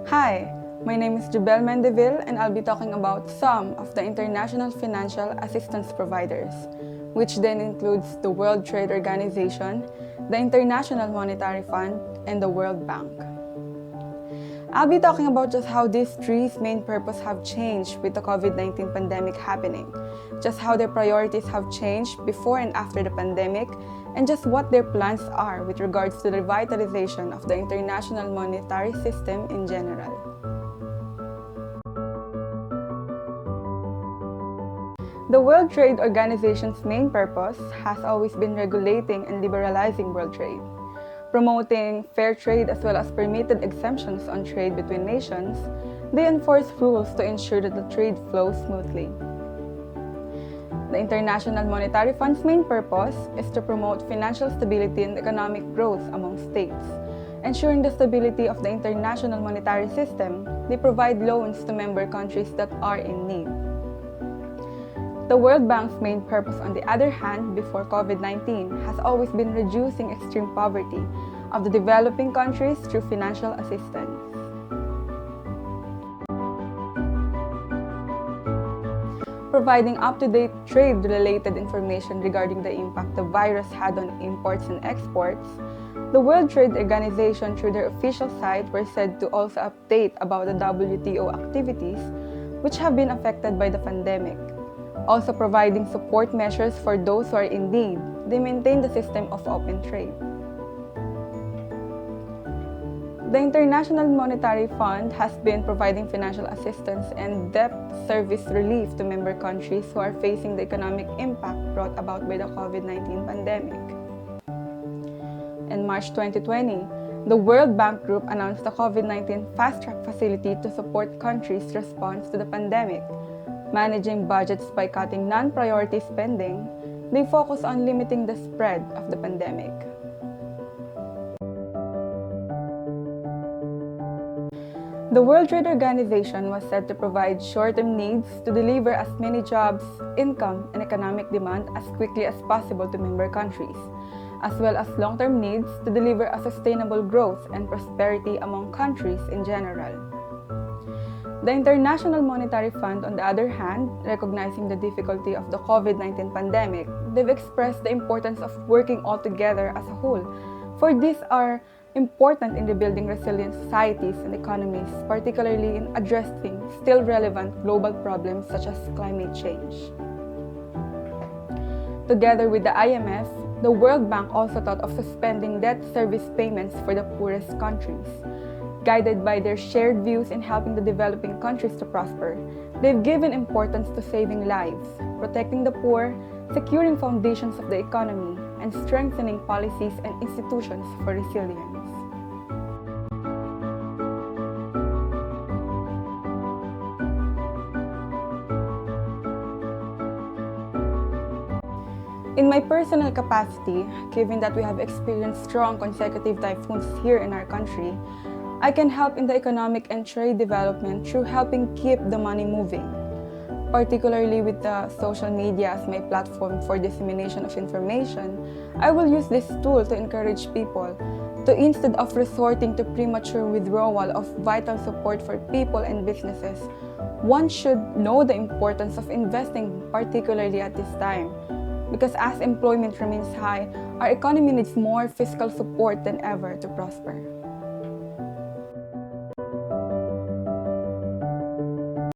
Hi, my name is Joebhel Mendevil and I'll be talking about some of the international financial assistance providers, which then includes the World Trade Organization, the International Monetary Fund, and the World Bank. I'll be talking about just how these three main purposes have changed with the COVID-19 pandemic happening, just how their priorities have changed before and after the pandemic, and just what their plans are with regards to the revitalization of the international monetary system in general. The World Trade Organization's main purpose has always been regulating and liberalizing world trade, promoting fair trade as well as permitted exemptions on trade between nations. They enforce rules to ensure that the trade flows smoothly. The International Monetary Fund's main purpose is to promote financial stability and economic growth among states. Ensuring the stability of the international monetary system, they provide loans to member countries that are in need. The World Bank's main purpose, on the other hand, before COVID-19, has always been reducing extreme poverty of the developing countries through financial assistance. Providing up-to-date trade-related information regarding the impact the virus had on imports and exports, the World Trade Organization, through their official site, were said to also update about the WTO activities which have been affected by the pandemic. Also providing support measures for those who are in need, they maintain the system of open trade. The International Monetary Fund has been providing financial assistance and debt service relief to member countries who are facing the economic impact brought about by the COVID-19 pandemic. In March 2020, the World Bank Group announced the COVID-19 fast-track facility to support countries' response to the pandemic. Managing budgets by cutting non-priority spending, they focus on limiting the spread of the pandemic. The World Trade Organization was said to provide short-term needs to deliver as many jobs, income, and economic demand as quickly as possible to member countries, as well as long-term needs to deliver a sustainable growth and prosperity among countries in general. The International Monetary Fund, on the other hand, recognizing the difficulty of the COVID-19 pandemic, they've expressed the importance of working all together as a whole, for these are important in rebuilding resilient societies and economies, particularly in addressing still relevant global problems such as climate change. Together with the IMF, the World Bank also thought of suspending debt service payments for the poorest countries. Guided by their shared views in helping the developing countries to prosper, they've given importance to saving lives, protecting the poor, securing foundations of the economy, and strengthening policies and institutions for resilience. In my personal capacity, given that we have experienced strong consecutive typhoons here in our country, I can help in the economic and trade development through helping keep the money moving, particularly with the social media as my platform for dissemination of information. I will use this tool to encourage people to, instead of resorting to premature withdrawal of vital support for people and businesses, one should know the importance of investing, particularly at this time. Because as employment remains high, our economy needs more fiscal support than ever to prosper.